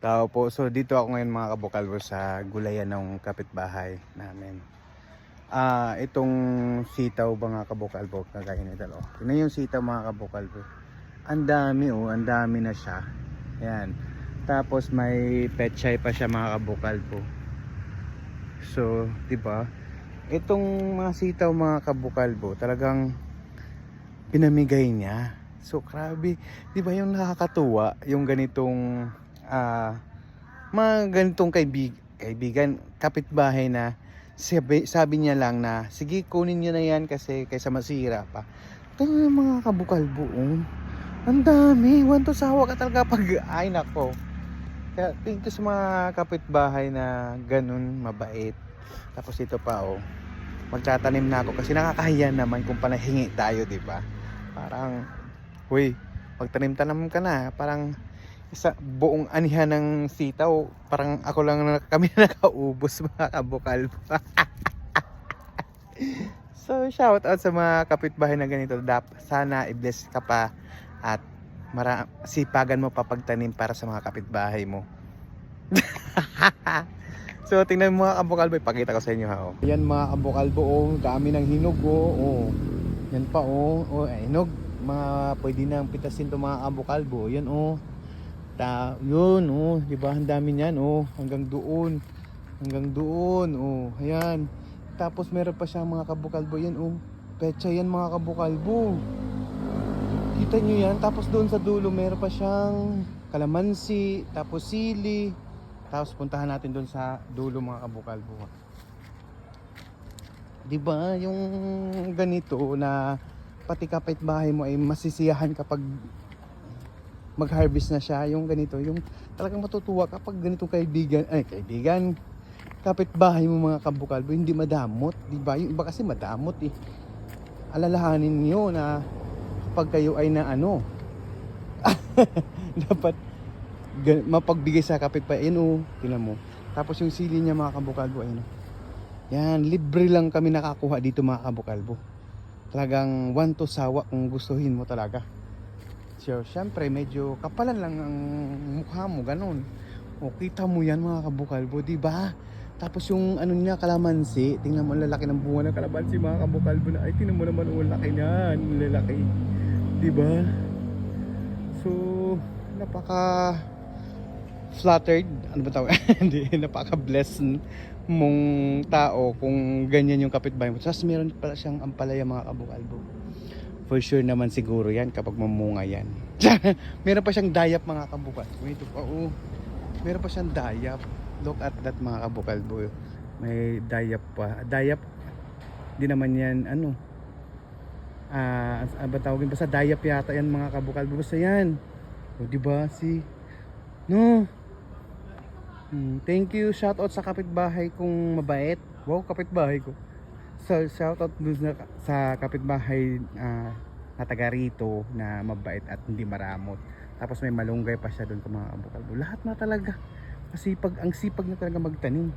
Tao po. So dito ako ngayon mga kabukalbo sa gulayan ng kapitbahay namin. Itong sitaw mga kabukalbo, kagaya nito. Tingnan yung sitaw mga kabukalbo. Ang dami ang dami na siya. Ayan. Tapos may pechay pa siya mga kabukalbo. So, 'di ba? Itong mga sitaw mga kabukalbo, talagang pinamigay niya. So, grabe. 'Di ba yung nakakatuwa yung ganitong mga ganitong kaibigan, kapitbahay na sabi niya lang na sige kunin niyo na yan kasi kaysa masira pa. Ito yung mga kabukalbo, ang dami, wanto sawa ka talaga pag ay nako. Kaya thank you sa mga kapitbahay na ganun mabait. Tapos ito pa magtatanim na ako kasi nakakahiya naman kung panahingi tayo, di ba? Parang huy, magtanim-tanim ka na, parang isa buong anihan ng sitaw, parang ako lang kami na nakaubos mga kabukalbo. So shout out sa mga kapitbahay na ganito. Sana i-bless ka pa at sipagan mo pa pagtanim para sa mga kapitbahay mo. So tingnan mo mga kabukalbo, ipakita ko sa inyo ha. Yan mga kabukalbo, dami ng hinog yan pa hinog, mga pwede nang pitasin to mga kabukalbo. Yan yun di ba ang dami niyan hanggang doon ayan. Tapos meron pa siyang mga kabukalbo yan pecha yan mga kabukalbo, kita nyo yan. Tapos doon sa dulo meron pa siyang kalamansi, tapos sili. Tapos puntahan natin doon sa dulo mga kabukalbo, di ba yung ganito na pati kapitbahay mo ay masisiyahan kapag mag-harvest na siya, yung ganito, yung talagang matutuwa kapag ganitong kaibigan, kapitbahay mo mga kabukalbo, hindi madamot, di ba? Yung iba kasi madamot alalahanin niyo na pag kayo ay na dapat mapagbigay sa kapitbahay. Tingnan mo. Tapos yung sili niya mga kabukalbo, yan, libre lang kami nakakuha dito mga kabukalbo. Talagang one to sawa kung gustuhin mo talaga. So, syempre medyo kapalan lang ang mukha mo, ganun. Kita mo yan mga kabukalbo, di ba? Tapos yung niya, kalamansi, tingnan mo ang lalaki ng bunga ng kalamansi mga kabukalbo na. Ay, tingnan mo naman ang laki niyan, lalaki. Di ba? So, napaka flattered, ano ba tawag? Hindi, napaka blessed mong tao kung ganyan yung kapitbahay mo. Tapos meron pala siyang ampalaya mga kabukalbo. For sure naman siguro yan kapag mamunga yan. Meron pa siyang dayap mga kabukal. Ito pa meron pa siyang dayap. Look at that mga kabukalbo. May dayap pa. Dayap, di naman yan ba tawagin, basta dayap yata yan mga kabukalbo. Basta yan. Diba thank you, shout out sa kapitbahay kong mabait. Wow, kapitbahay ko. So shoutout dun sa kapitbahay na taga rito na mabait at hindi maramot. Tapos may malunggay pa siya doon mga kabukalbo. Lahat na talaga ang sipag na talaga magtanim.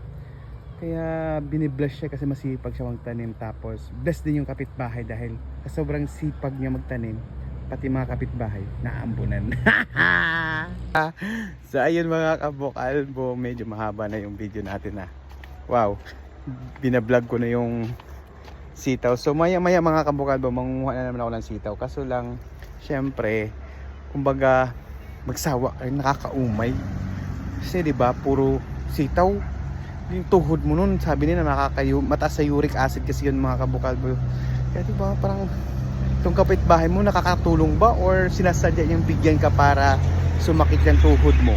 Kaya binibless siya kasi masipag siya magtanim. Tapos bless din yung kapitbahay dahil sa sobrang sipag niya magtanim, pati mga kapitbahay naambunan. So ayun mga kabukalbo, medyo mahaba na yung video natin wow, binablog ko na yung sitaw. So maya mga kabukalbo, mangunguha na naman ako ng sitaw. Kaso lang, syempre, kumbaga magsawa ay nakakaumay. Kasi 'di ba, puro sitaw. Yung tuhod mo nun, sabi nila mataas sa uric acid kasi yun mga kabukalbo. Kaya 'di ba, parang itong kapitbahay mo nakakatulong ba or sinasadya niyang bigyan ka para sumakit yung tuhod mo?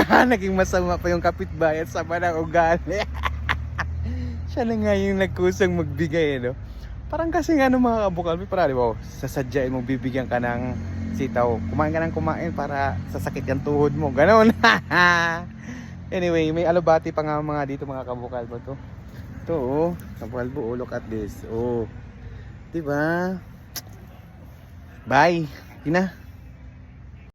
Naging masama pa yung kapitbahay at sama ng ugali. Siya na nga yung nagkusang magbigay Parang kasi mga kabukalbo, para di ba sasadyain mo bibigyan ka ng sitaw, kumain ka ng kumain para sasakit yung tuhod mo, ganoon. Anyway, may alubati pa nga mga dito mga kabukalbo. Ito kabukalbo, look at this. Di ba? Bye. Ina.